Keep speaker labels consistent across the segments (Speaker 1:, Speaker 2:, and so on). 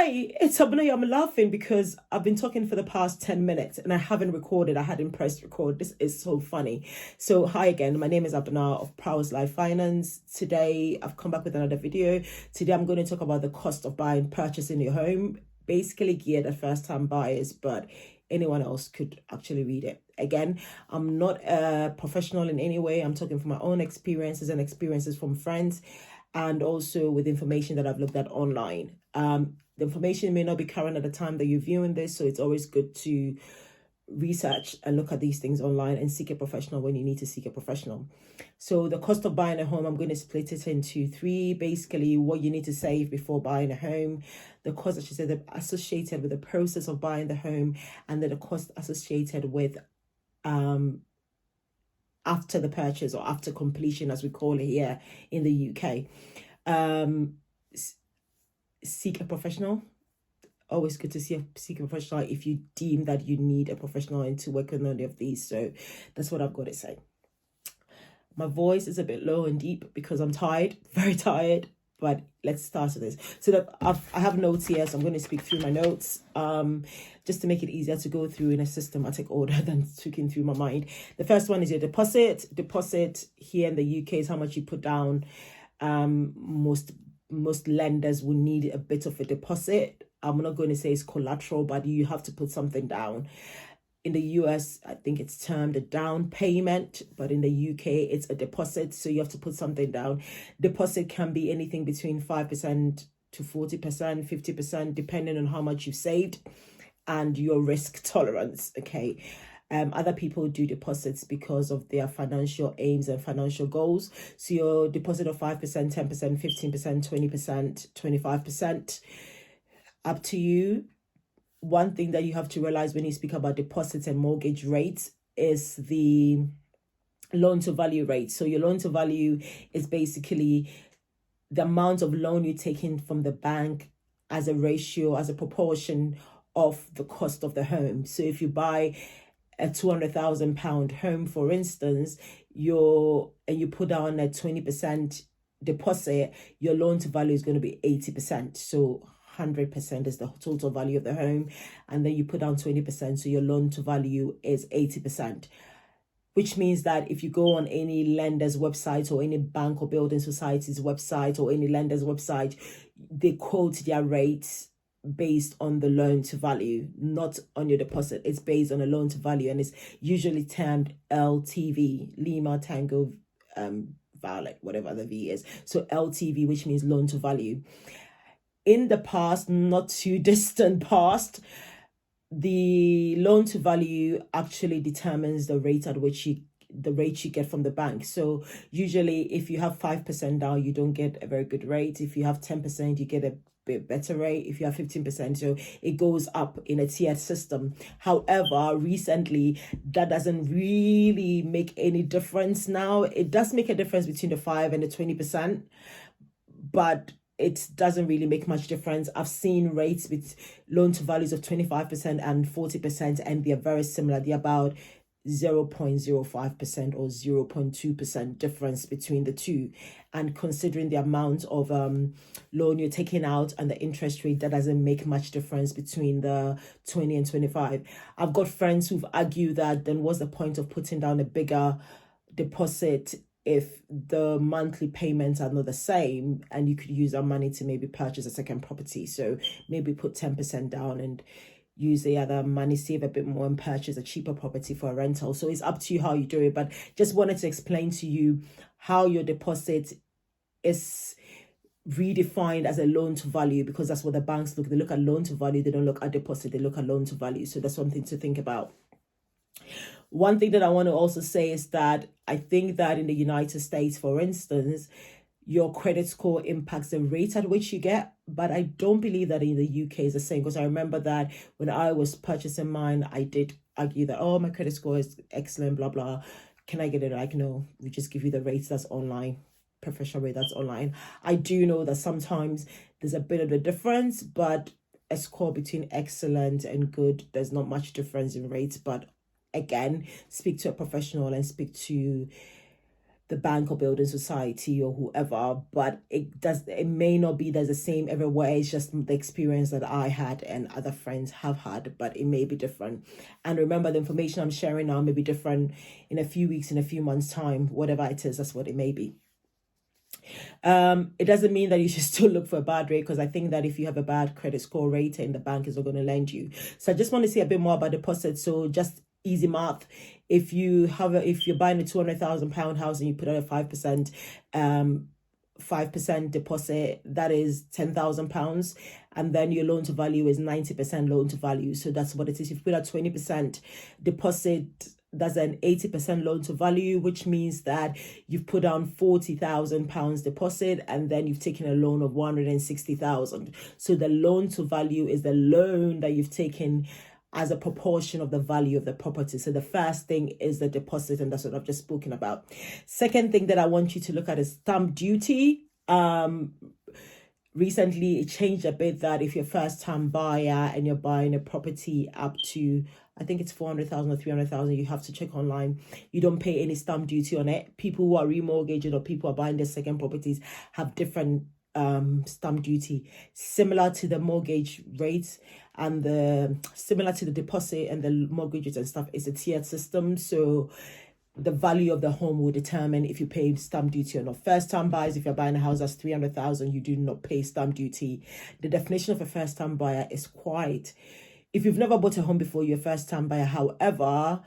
Speaker 1: Hi, it's Abunay. I'm laughing because I've been talking for the past 10 minutes and I haven't recorded. I hadn't pressed record. This is so funny. So hi again. My name is Abuna of Prowess Life Finance. Today, I've come back with another video. Today, I'm going to talk about the cost of purchasing your home, basically geared at first-time buyers, but anyone else could actually read it. Again, I'm not a professional in any way. I'm talking from my own experiences and experiences from friends, and also with information that I've looked at online. The information may not be current at the time that you're viewing this, so it's always good to research and look at these things online and seek a professional when you need to seek a professional. So the cost of buying a home, I'm going to split it into three. Basically, what you need to save before buying a home, the cost associated with the process of buying the home, and then the cost associated with after the purchase, or after completion, as we call it here in the UK. Seek a professional. Always good to seek a professional if you deem that you need a professional and to work on any of these. So that's what I've got to say. My voice is a bit low and deep because I'm tired, very tired. But let's start with this. So that I have notes here, so I'm going to speak through my notes, just to make it easier to go through in a systematic order than speaking through my mind. The first one is your deposit. Deposit here in the UK is how much you put down. Most lenders will need a bit of a deposit. I'm not going to say it's collateral, but you have to put something down. In the US, I think it's termed a down payment, but in the UK, it's a deposit. So you have to put something down. Deposit can be anything between 5% to 40%, 50%, depending on how much you've saved and your risk tolerance. Okay. Other people do deposits because of their financial aims and financial goals. So your deposit of 5%, 10%, 15%, 20%, 25%, up to you. One thing that you have to realize when you speak about deposits and mortgage rates is the loan to value rate. So your loan to value is basically the amount of loan you're taking from the bank as a ratio, as a proportion of the cost of the home. So if you buy a £200,000 home, for instance, and you put down a 20% deposit, your loan to value is going to be 80%. So 100% is the total value of the home, and then you put down 20%, so your loan to value is 80%, which means that if you go on any lender's website or any bank or building society's website or any lender's website, they quote their rates based on the loan to value, not on your deposit. It's based on a loan to value, and it's usually termed LTV, Lima Tango Violet, whatever the V is. So LTV, which means loan to value. In the past, not too distant past, the loan to value actually determines the rate at which you get from the bank. So usually if you have 5% down, you don't get a very good rate. If you have 10%, you get a bit better rate. If you have 15%, so it goes up in a tiered system. However, recently that doesn't really make any difference now. It does make a difference between the 5 and the 20%, but it doesn't really make much difference. I've seen rates with loan to values of 25% and 40%, and they're very similar. They're about 0.05% or 0.2% difference between the two. And considering the amount of loan you're taking out and the interest rate, that doesn't make much difference between the 20 and 25. I've got friends who've argued that then what's the point of putting down a bigger deposit if the monthly payments are not the same, and you could use that money to maybe purchase a second property. So maybe put 10% down and use the other money, save a bit more, and purchase a cheaper property for a rental. So it's up to you how you do it, but just wanted to explain to you how your deposit is redefined as a loan to value, because that's what the banks look. They look at loan to value, they don't look at deposit, they look at loan to value. So that's something to think about. One thing that I want to also say is that I think that in the United States, for instance, your credit score impacts the rate at which you get. But I don't believe that in the UK is the same, because I remember that when I was purchasing mine, I did argue that, oh, my credit score is excellent, blah, blah. Can I get it? Like, no, we just give you the rates that's online, professional rate that's online. I do know that sometimes there's a bit of a difference, but a score between excellent and good, there's not much difference in rates. But again, speak to a professional and speak to the bank or building society or whoever, but it may not be the same everywhere. It's just the experience that I had and other friends have had, but it may be different. And remember, the information I'm sharing now may be different in a few weeks, in a few months' time. Whatever it is, that's what it may be. It doesn't mean that you should still look for a bad rate, because I think that if you have a bad credit score rating, the bank is not going to lend you. So I just want to say a bit more about deposits. So just easy math. If you're buying a £200,000 house and you put out a 5%, 5% deposit, that is £10,000, and then your loan to value is 90% loan to value. So that's what it is. If you put out 20% deposit, that's an 80% loan to value, which means that you've put down £40,000 deposit and then you've taken a loan of £160,000. So the loan to value is the loan that you've taken as a proportion of the value of the property. So the first thing is the deposit, and that's what I've just spoken about. Second thing that I want you to look at is stamp duty. Recently it changed a bit that if you're a first-time buyer and you're buying a property up to, I think it's 400,000 or 300,000, you have to check online. You don't pay any stamp duty on it. People who are remortgaging or people who are buying their second properties have different stamp duty, similar to the mortgage rates and similar to the deposit and the mortgages and stuff. Is a tiered system. So the value of the home will determine if you pay stamp duty or not. First-time buyers, if you're buying a house that's 300,000, you do not pay stamp duty. The definition of a first-time buyer is quite. If you've never bought a home before, you're a first-time buyer. However,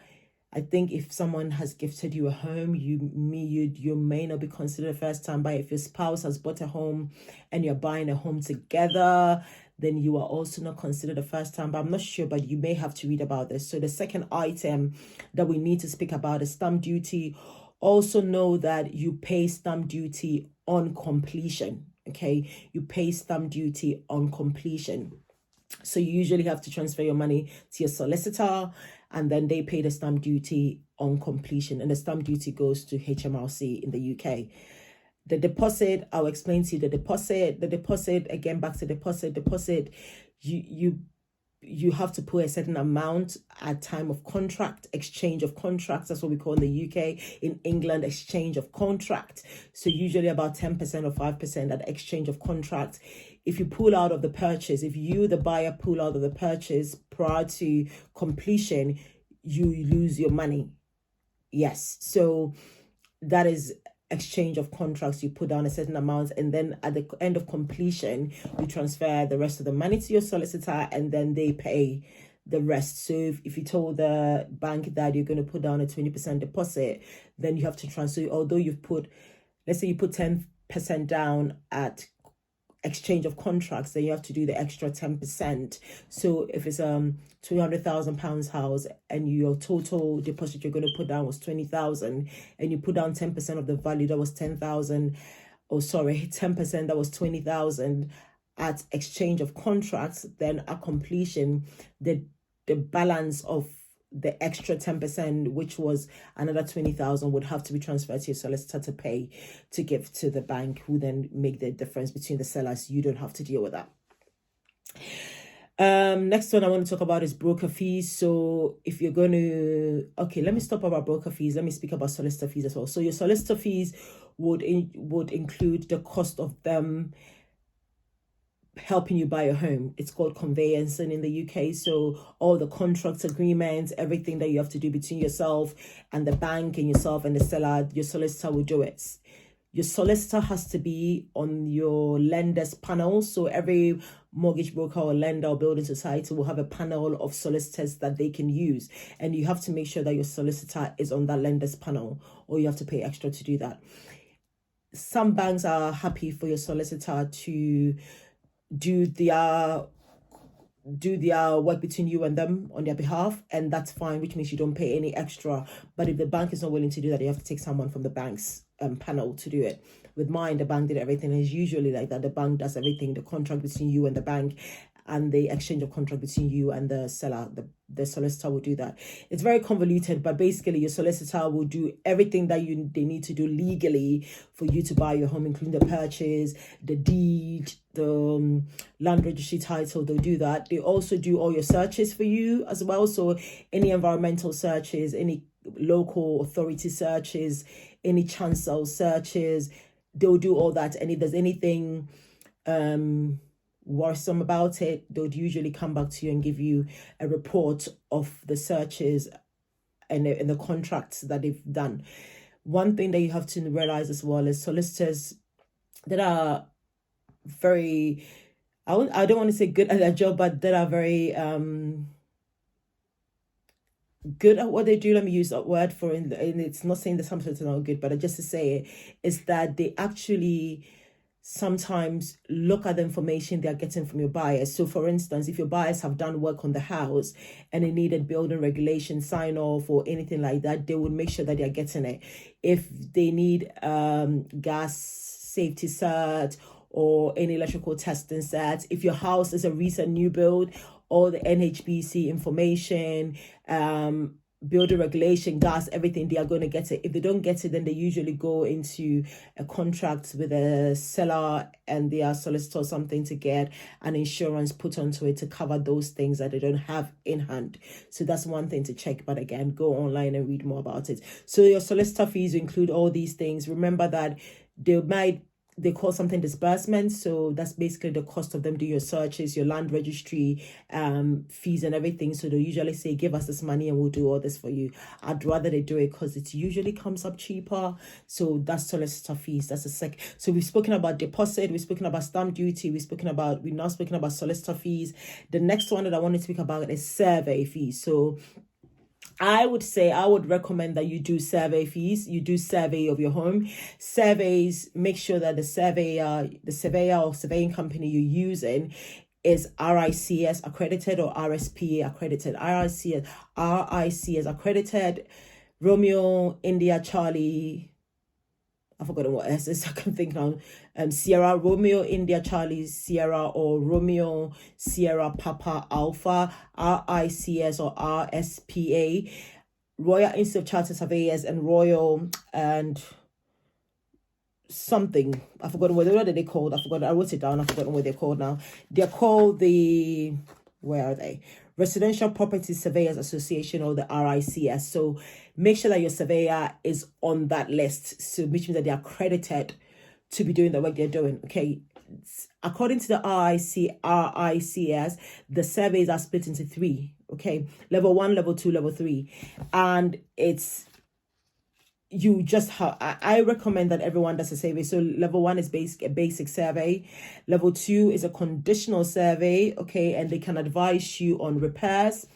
Speaker 1: I think if someone has gifted you a home, you may not be considered a first-time buyer. If your spouse has bought a home and you're buying a home together, then you are also not considered a first-time buyer. I'm not sure, but you may have to read about this. So the second item that we need to speak about is stamp duty. Also know that you pay stamp duty on completion, okay? You pay stamp duty on completion. So you usually have to transfer your money to your solicitor, and then they pay the stamp duty on completion, and the stamp duty goes to HMRC in the UK. The deposit, I'll explain to you the deposit, again, back to deposit, you have to put a certain amount at time of contract, exchange of contracts. That's what we call in the UK. In England, exchange of contract. So usually about 10% or 5% at exchange of contract. If you pull out of the purchase, if you, the buyer, pull out of the purchase prior to completion, you lose your money. Yes. So that is exchange of contracts. You put down a certain amount, and then at the end of completion, you transfer the rest of the money to your solicitor, and then they pay the rest. So if you told the bank that you're going to put down a 20% deposit, then you have to transfer, although you've put, let's say you put 10% down at exchange of contracts, then you have to do the extra 10%. So if it's £200,000 house and your total deposit you're going to put down was 20,000, and you put down 10% of the value, that was 10,000, oh sorry, 10%, that was 20,000 at exchange of contracts, then at completion, the balance of the extra 10%, which was another 20,000, would have to be transferred to your solicitor to pay, to give to the bank, who then make the difference between the sellers. You don't have to deal with that. Next one I want to talk about is broker fees. So if you're going to, okay, let me stop about broker fees. Let me speak about solicitor fees as well. So your solicitor fees would include the cost of them helping you buy a home. It's called conveyancing in the UK. So all the contracts, agreements, everything that you have to do between yourself and the bank and yourself and the seller, your solicitor will do it. Your solicitor has to be on your lender's panel. So every mortgage broker or lender or building society will have a panel of solicitors that they can use. And you have to make sure that your solicitor is on that lender's panel, or you have to pay extra to do that. Some banks are happy for your solicitor to do their work between you and them on their behalf, and that's fine, which means you don't pay any extra. But if the bank is not willing to do that, you have to take someone from the bank's panel to do it. With mine, the bank did everything. It's usually like that. The bank does everything, the contract between you and the bank, and the exchange of contract between you and the seller. The solicitor will do that. It's very convoluted, but basically your solicitor will do everything that they need to do legally for you to buy your home, including the purchase, the deed, the land registry title. They'll do that. They also do all your searches for you as well. So any environmental searches, any local authority searches, any chancel searches. They'll do all that. And if there's anything worrisome about it, they'll usually come back to you and give you a report of the searches and the contracts that they've done. One thing that you have to realize as well is solicitors that are very, I don't want to say good at their job, but that are very good at what they do. Let me use that word for and it's not saying that some solicitors are not good, but just to say it is that they actually sometimes look at the information they're getting from your buyers. So for instance, if your buyers have done work on the house and they needed building regulation sign off or anything like that, they would make sure that they're getting it. If they need gas safety cert or any electrical testing certs, if your house is a recent new build, all the NHBC information, building regulation, gas, everything, they are going to get it. If they don't get it, then they usually go into a contract with a seller and their solicitor or something to get an insurance put onto it to cover those things that they don't have in hand. So that's one thing to check. But again, go online and read more about it. So your solicitor fees include all these things. Remember that they call something disbursement, so that's basically the cost of them doing your searches, your land registry fees and everything. So they usually say, give us this money and we'll do all this for you. I'd rather they do it because it usually comes up cheaper. So that's solicitor fees. That's so we've spoken about deposit, we've spoken about stamp duty, we've now spoken about solicitor fees. The next one that I want to speak about is survey fees. So I would recommend that you do survey fees. You do survey of your home. Surveys, make sure that the surveyor or surveying company you're using is RICS accredited or RSPA accredited. RICS accredited. Romeo, India, Charlie, I've forgotten what S is. I can think now. Sierra, Romeo, India, Charlie, Sierra, or Romeo, Sierra, Papa, Alpha, RICS or RSPA, Royal Institute of Chartered Surveyors, and Royal and something. I've forgotten what they're called. I wrote it down. I've forgotten what they're called now. They're called where are they? Residential Property Surveyors Association, or the RICS. So make sure that your surveyor is on that list. So which means that they are accredited to be doing the work they're doing. Okay. According to the RICS, the surveys are split into 3. Okay. Level 1, level 2, level 3. And I recommend that everyone does a survey. So level 1 is a basic survey. Level 2 is a conditional survey. Okay. And they can advise you on repairs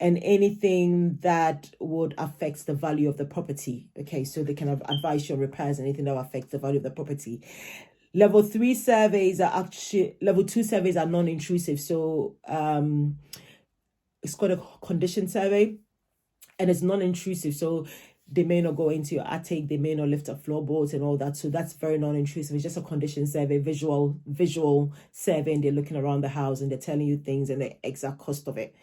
Speaker 1: and anything that would affect the value of the property. Okay. So they can advise you on repairs and anything that will affect the value of the property. Level 2 surveys are non-intrusive. So it's called a condition survey and it's non-intrusive. So they may not go into your attic, they may not lift up floorboards and all that. So that's very non-intrusive. It's just a condition survey, visual survey, and they're looking around the house and they're telling you things and the exact cost of it.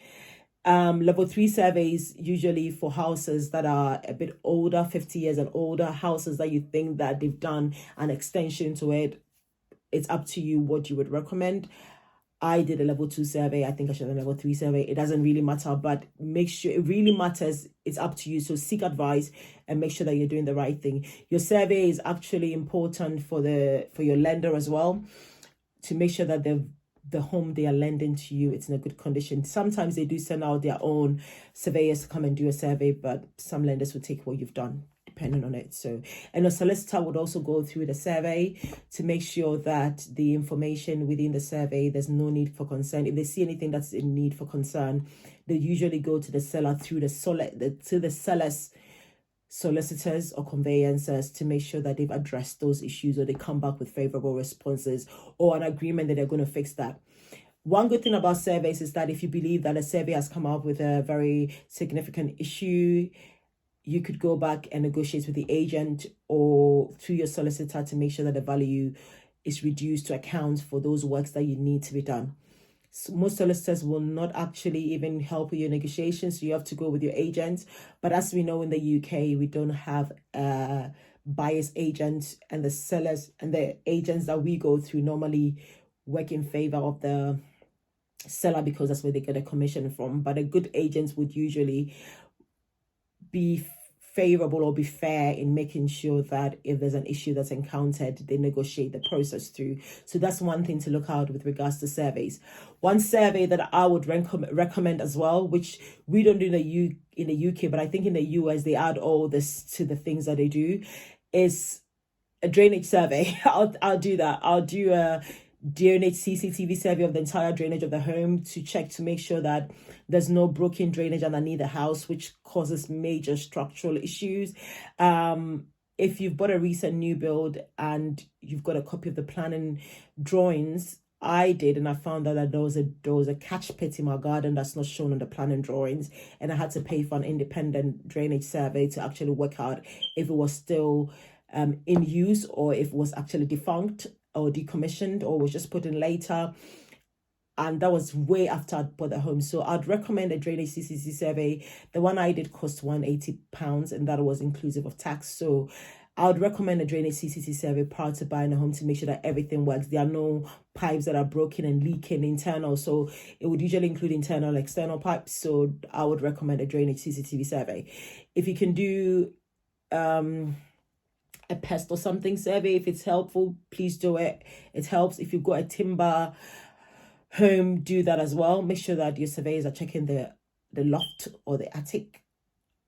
Speaker 1: Level 3 surveys usually for houses that are a bit older, 50 years and older, houses that you think that they've done an extension to it. It's up to you what you would recommend. I did a level 2 survey. I think I should have a level 3 survey. It doesn't really matter, but make sure it really matters. It's up to you. So seek advice and make sure that you're doing the right thing. Your survey is actually important for your lender as well, to make sure that the home they are lending to you, it's in a good condition. Sometimes they do send out their own surveyors to come and do a survey, but some lenders will take what you've done, depending on it. So, and a solicitor would also go through the survey to make sure that the information within the survey, there's no need for concern. If they see anything that's in need for concern, they usually go to the seller through to the seller's solicitors or conveyancers to make sure that they've addressed those issues, or they come back with favorable responses or an agreement that they're going to fix that. One good thing about surveys is that if you believe that a survey has come up with a very significant issue, you could go back and negotiate with the agent or through your solicitor to make sure that the value is reduced to account for those works that you need to be done. So most solicitors will not actually even help with your negotiations, so you have to go with your agent. But as we know, in the UK, we don't have a buyer's agent, and the sellers and the agents that we go through normally work in favor of the seller because that's where they get a commission from. But a good agent would usually be favorable or be fair in making sure that if there's an issue that's encountered, they negotiate the process through. So that's one thing to look out with regards to surveys. One survey that I would recommend as well, which we don't do in the UK, but I think in the US they add all this to the things that they do, is a drainage survey. I'll do that. I'll do a drainage CCTV survey of the entire drainage of the home to check to make sure that there's no broken drainage underneath the house, which causes major structural issues. If you've bought a recent new build and you've got a copy of the planning drawings, I did, and I found that there was a catch pit in my garden that's not shown on the planning drawings, and I had to pay for an independent drainage survey to actually work out if it was still in use, or if it was actually defunct or decommissioned, or was just put in later. And that was way after I'd bought the home. So I'd recommend a drainage CCTV survey. The one I did cost £180, and that was inclusive of tax. So I would recommend a drainage CCTV survey prior to buying a home to make sure that everything works. There are no pipes that are broken and leaking internal. So it would usually include internal and external pipes. So I would recommend a drainage CCTV survey. If you can do a pest or something survey, if it's helpful, please do it. It helps. If you've got a timber home, do that as well. Make sure that your surveyors are checking the loft or the attic.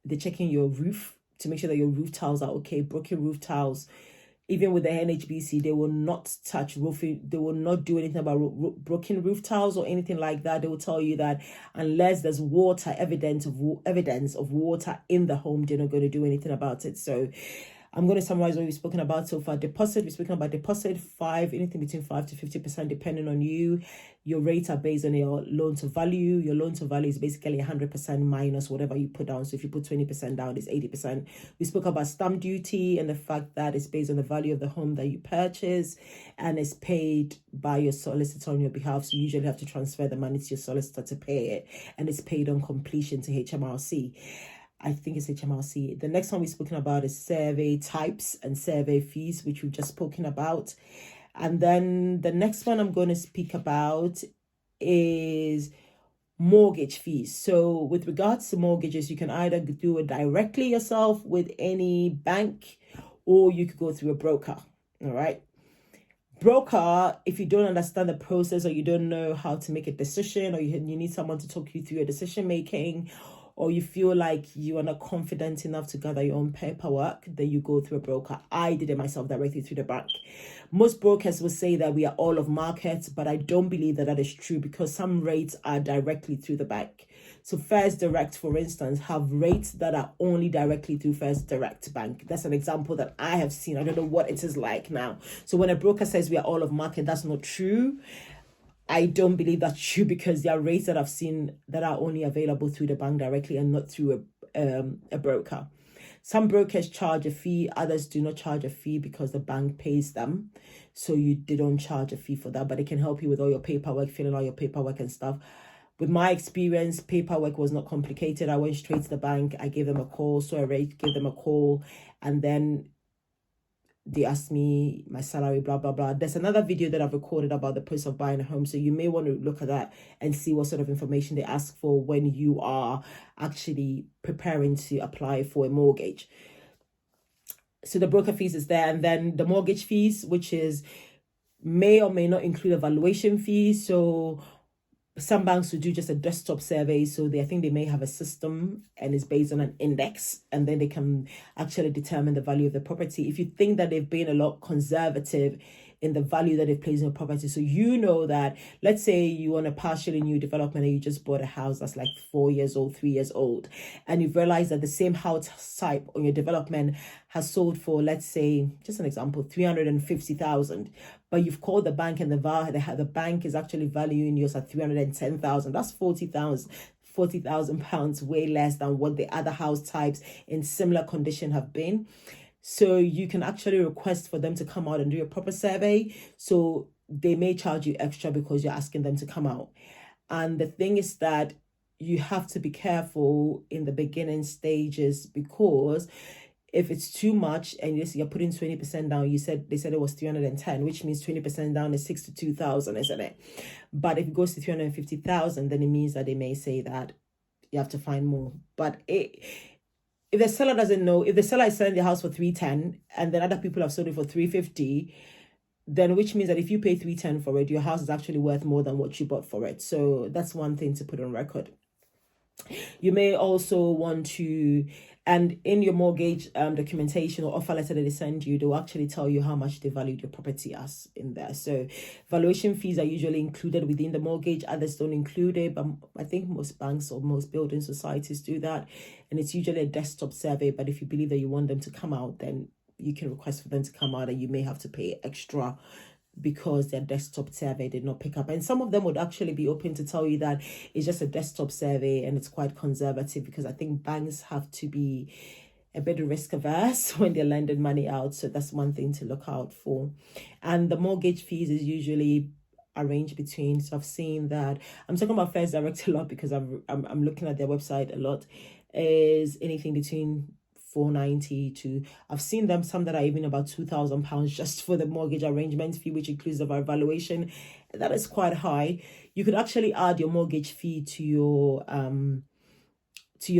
Speaker 1: They're checking your roof to make sure that your roof tiles are okay. Broken roof tiles, even with the NHBC, they will not touch roofing. They will not do anything about broken roof tiles or anything like that. They will tell you that unless there's water, evidence of water in the home, they're not going to do anything about it. So I'm going to summarize what we've spoken about so far. Deposit, we've spoken about deposit, anything between 5 to 50%, depending on you. Your rates are based on your loan to value. Your loan to value is basically 100% minus whatever you put down. So if you put 20% down, it's 80%. We spoke about stamp duty and the fact that it's based on the value of the home that you purchase, and it's paid by your solicitor on your behalf. So you usually have to transfer the money to your solicitor to pay it, and it's paid on completion to HMRC. I think it's HMRC. The next one we've spoken about is survey types and survey fees, which we've just spoken about. And then the next one I'm going to speak about is mortgage fees. So with regards to mortgages, you can either do it directly yourself with any bank, or you could go through a broker. All right. Broker, if you don't understand the process, or you don't know how to make a decision, or you need someone to talk you through your decision making, or you feel like you are not confident enough to gather your own paperwork, then you go through a broker. I did it myself directly through the bank. Most brokers will say that we are all of market, but I don't believe that that is true, because some rates are directly through the bank. So First Direct, for instance, have rates that are only directly through First Direct Bank. That's an example that I have seen. I don't know what it is like now. So when a broker says we are all of market, that's not true. I don't believe that's true, because there are rates that I've seen that are only available through the bank directly and not through a broker. Some brokers charge a fee, others do not charge a fee because the bank pays them. So they don't charge a fee for that, but they can help you with all your paperwork, filling out your paperwork and stuff. With my experience, paperwork was not complicated. I went straight to the bank. I gave them a call, saw a rate, gave them a call, and then they asked me my salary, blah, blah, blah. There's another video that I've recorded about the process of buying a home. So you may want to look at that and see what sort of information they ask for when you are actually preparing to apply for a mortgage. So the broker fees is there. And then the mortgage fees, which may or may not include a valuation fee. So some banks will do just a desktop survey. So I think they may have a system and it's based on an index, and then they can actually determine the value of the property. If you think that they've been a lot conservative in the value that they've placed in a property, so you know that, let's say you want a partially new development and you just bought a house that's like 4 years old, 3 years old, and you've realized that the same house type on your development has sold for, let's say, just an example, 350,000, but you've called the bank and the bank is actually valuing yours at 310,000. That's 40,000 pounds, way less than what the other house types in similar condition have been. So you can actually request for them to come out and do a proper survey. So they may charge you extra because you're asking them to come out. And the thing is that you have to be careful in the beginning stages, because if it's too much and you're putting 20% down, they said it was 310, which means 20% down is 62,000, isn't it? But if it goes to 350,000, then it means that they may say that you have to find more. But if the seller doesn't know, if the seller is selling the house for 310 and then other people have sold it for 350, then which means that if you pay 310 for it, your house is actually worth more than what you bought for it. So that's one thing to put on record. You may also want to, and in your mortgage documentation or offer letter that they send you, they'll actually tell you how much they valued your property as in there. So valuation fees are usually included within the mortgage. Others don't include it, but I think most banks or most building societies do that. And it's usually a desktop survey, but if you believe that you want them to come out, then you can request for them to come out, and you may have to pay extra because their desktop survey did not pick up. And some of them would actually be open to tell you that it's just a desktop survey and it's quite conservative, because I think banks have to be a bit risk averse when they're lending money out. So that's one thing to look out for. And the mortgage fees is usually arranged between, so I've seen that, I'm talking about First Direct a lot because I'm looking at their website a lot, is anything between 490 to, I've seen them some that are even about £2,000 just for the mortgage arrangement fee, which includes the valuation. That is quite high. You could actually add your mortgage fee to your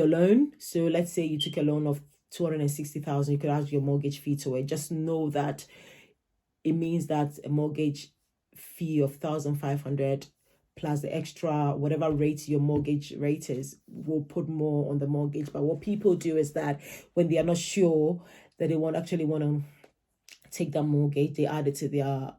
Speaker 1: loan. So let's say you took a loan of 260,000, you could add your mortgage fee to it. Just know that it means that a mortgage fee of 1,500 plus the extra whatever rate your mortgage rate is will put more on the mortgage. But what people do is that when they are not sure that they want to take that mortgage, they add it to their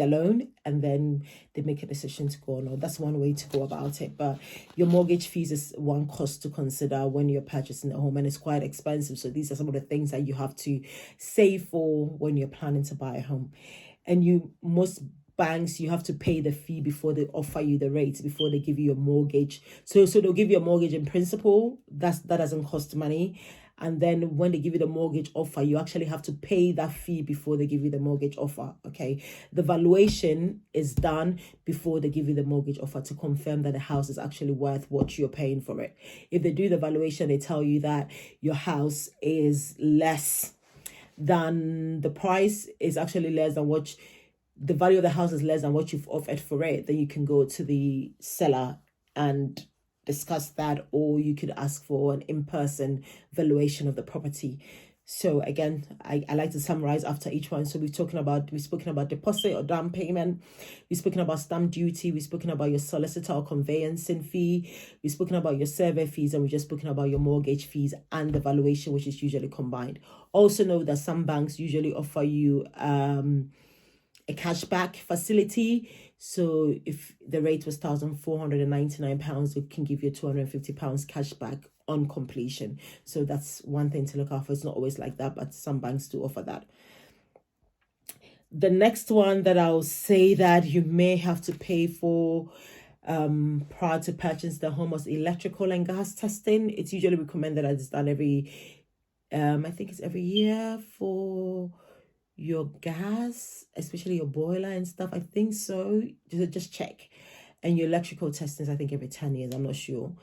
Speaker 1: loan, and then they make a decision to go or not. That's one way to go about it. But your mortgage fees is one cost to consider when you're purchasing a home, and it's quite expensive. So these are some of the things that you have to save for when you're planning to buy a home. And most banks, you have to pay the fee before they offer you the rates, before they give you a mortgage. So they'll give you a mortgage in principle. That doesn't cost money. And then when they give you the mortgage offer, you actually have to pay that fee before they give you the mortgage offer. Okay. The valuation is done before they give you the mortgage offer to confirm that the house is actually worth what you're paying for it. If they do the valuation, they tell you that your house is less than the price, is actually less than what the value of the house is less than what you've offered for it, then you can go to the seller and discuss that, or you could ask for an in-person valuation of the property. So again, I like to summarize after each one. So we've spoken about deposit or down payment. We've spoken about stamp duty. We've spoken about your solicitor or conveyancing fee. We've spoken about your survey fees, and we've just spoken about your mortgage fees and the valuation, which is usually combined. Also know that some banks usually offer you a cashback facility. So if the rate was £1,499, it can give you £250 cashback on completion. So that's one thing to look out for. It's not always like that, but some banks do offer that. The next one that I'll say that you may have to pay for prior to purchase the home was electrical and gas testing. It's usually recommended that it's done every year for your gas, especially your boiler and stuff. I think so. Just check. And your electrical testings, I think every 10 years. I'm not sure.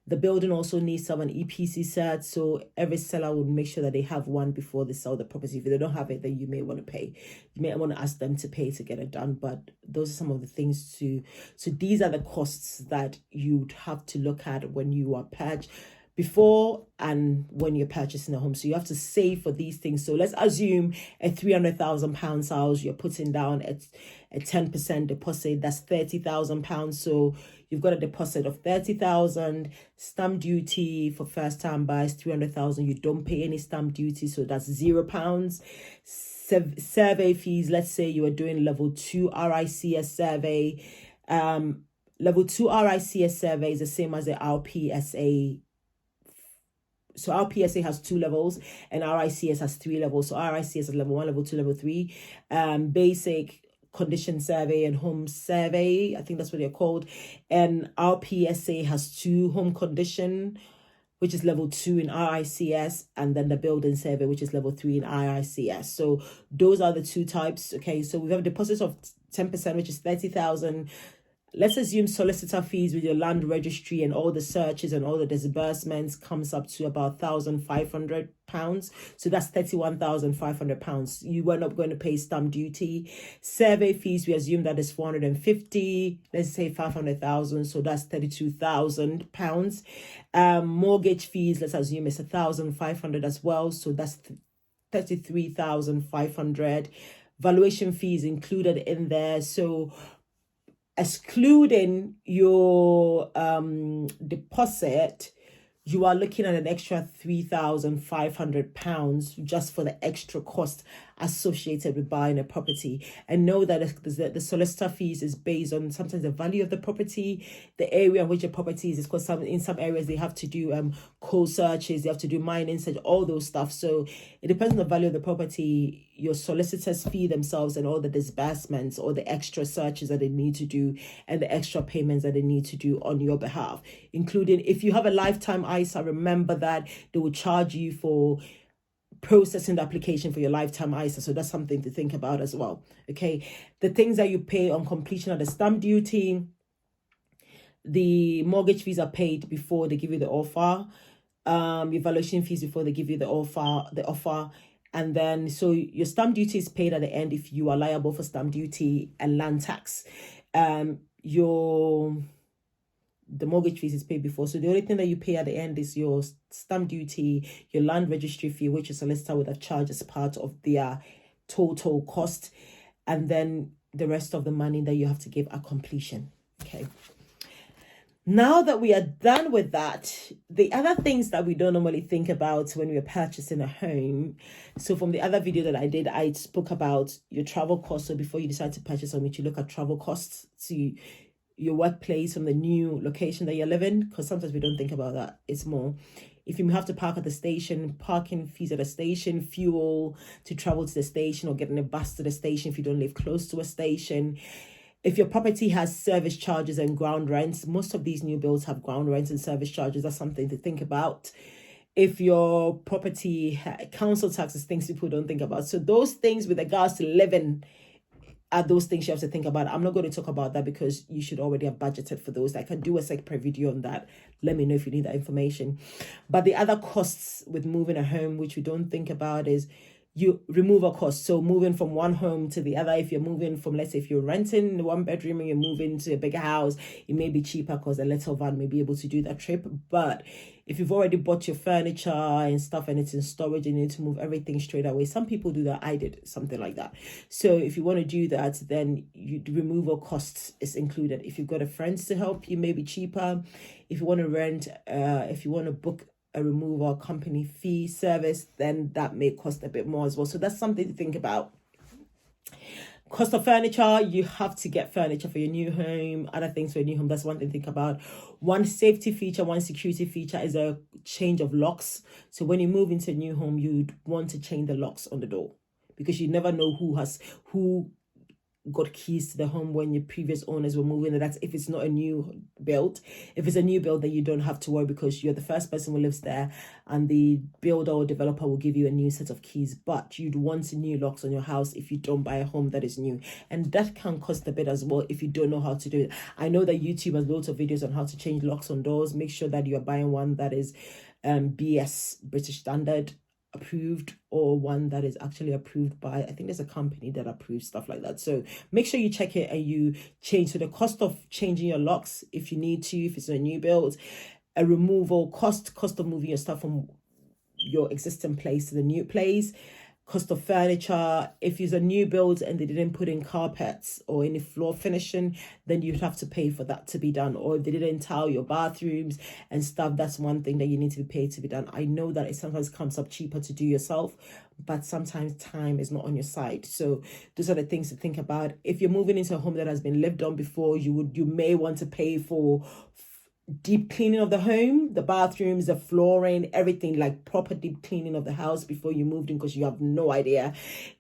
Speaker 1: The building also needs to have an EPC cert, so every seller would make sure that they have one before they sell the property. If they don't have it, then you may want to pay. You may want to ask them to pay to get it done, but those are some of the things so these are the costs that you'd have to look at when you are before and when you're purchasing a home. So you have to save for these things. So let's assume a £300,000 house, you're putting down a 10% deposit, that's £30,000. So you've got a deposit of £30,000, stamp duty for first time buyers, £300,000. You don't pay any stamp duty, so that's £0. Survey fees, let's say you are doing level 2 RICS survey. Level 2 RICS survey is the same as the RPSA. So our PSA has 2 levels and RICS has 3 levels. So RICS is level 1, level 2, level 3. Basic condition survey and home survey, I think that's what they're called. And our PSA has 2, home condition, which is level 2 in RICS, and then the building survey, which is level 3 in RICS. So those are the 2 types. Okay, so we have a deposit of 10%, which is 30,000. let's assume solicitor fees with your land registry and all the searches and all the disbursements comes up to about £1,500. So that's £31,500. You were not going to pay stamp duty. Survey fees, we assume that is 450. Let's say 500,000. So that's £32,000. Mortgage fees, let's assume it's 1,500 as well. So that's 33,500. Valuation fees included in there. So excluding your deposit, you are looking at an extra £3,500 just for the extra cost associated with buying a property. And know that the solicitor fees is based on sometimes the value of the property, the area in which the property is, because in some areas they have to do cold searches, they have to do mining search, all those stuff. So it depends on the value of the property. Your solicitors fee themselves and all the disbursements or the extra searches that they need to do and the extra payments that they need to do on your behalf, including if you have a lifetime ISA, remember that they will charge you for processing the application for your lifetime ISA. So that's something to think about as well. Okay, the things that you pay on completion are the stamp duty. The mortgage fees are paid before they give you the offer. Your valuation fees before they give you the offer. And then, so your stamp duty is paid at the end if you are liable for stamp duty and land tax. The mortgage fees is paid before. So the only thing that you pay at the end is your stamp duty, your land registry fee, which a solicitor would have charged as part of their total cost. And then the rest of the money that you have to give at completion. Okay. Now that we are done with that, the other things that we don't normally think about when we're purchasing a home. So from the other video that I did, I spoke about your travel costs. So before you decide to purchase home, you look at travel costs to your workplace from the new location that you live in, because sometimes we don't think about that. It's more if you have to park at the station, parking fees at the station, fuel to travel to the station, or getting a bus to the station if you don't live close to a station. If your property has service charges and ground rents, most of these new builds have ground rents and service charges. That's something to think about. If your property, council taxes, things people don't think about. So those things with regards to living are those things you have to think about. I'm not going to talk about that because you should already have budgeted for those. I can do a separate video on that. Let me know if you need that information. But the other costs with moving a home, which we don't think about, is you removal costs. So moving from one home to the other, if you're moving from, let's say if you're renting one bedroom and you're moving to a bigger house, it may be cheaper because a little van may be able to do that trip. But if you've already bought your furniture and stuff and it's in storage, you need to move everything straight away. Some people do that. I did something like that. So if you want to do that, then the removal costs is included. If you've got a friend to help you, maybe cheaper. If you want to rent, if you want to book a removal company fee service, then that may cost a bit more as well. So that's something to think about. Cost of furniture, you have to get furniture for your new home, other things for your new home. That's one thing to think about. One safety feature, one security feature is a change of locks. So when you move into a new home, you'd want to change the locks on the door, because you never know who got keys to the home when your previous owners were moving. And that's if it's not a new build. If it's a new build, then you don't have to worry because you're the first person who lives there, and the builder or developer will give you a new set of keys. But you'd want new locks on your house if you don't buy a home that is new, and that can cost a bit as well if you don't know how to do it. I know that YouTube has loads of videos on how to change locks on doors. Make sure that you are buying one that is BS, British Standard approved, or one that is actually approved by, I think there's a company that approves stuff like that. So make sure you check it and you change. So the cost of changing your locks, if you need to, if it's a new build, a removal cost of moving your stuff from your existing place to the new place, cost of furniture. If it's a new build and they didn't put in carpets or any floor finishing, then you'd have to pay for that to be done. Or if they didn't tile your bathrooms and stuff, that's one thing that you need to be paid to be done. I know that it sometimes comes up cheaper to do yourself, but sometimes time is not on your side. So those are the things to think about. If you're moving into a home that has been lived on before, you may want to pay for deep cleaning of the home, the bathrooms, the flooring, everything, like proper deep cleaning of the house before you moved in, because you have no idea.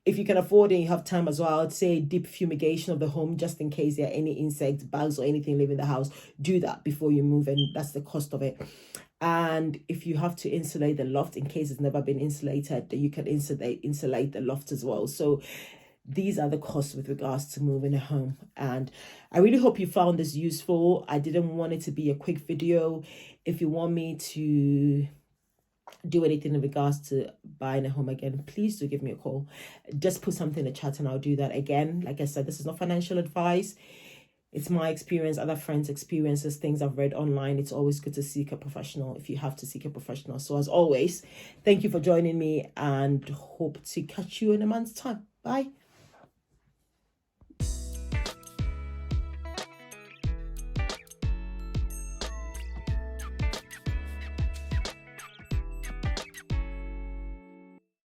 Speaker 1: If you can afford it, you have time as well, I'd say deep fumigation of the home, just in case there are any insects, bugs or anything living in the house. Do that before you move, and that's the cost of it. And if you have to insulate the loft, in case it's never been insulated, you can insulate the loft as well. So these are the costs with regards to moving a home. And I really hope you found this useful. I didn't want it to be a quick video. If you want me to do anything in regards to buying a home again, please do give me a call. Just put something in the chat and I'll do that again. Like I said, this is not financial advice. It's my experience, other friends' experiences, things I've read online. It's always good to seek a professional if you have to seek a professional. So as always, thank you for joining me and hope to catch you in a month's time. Bye.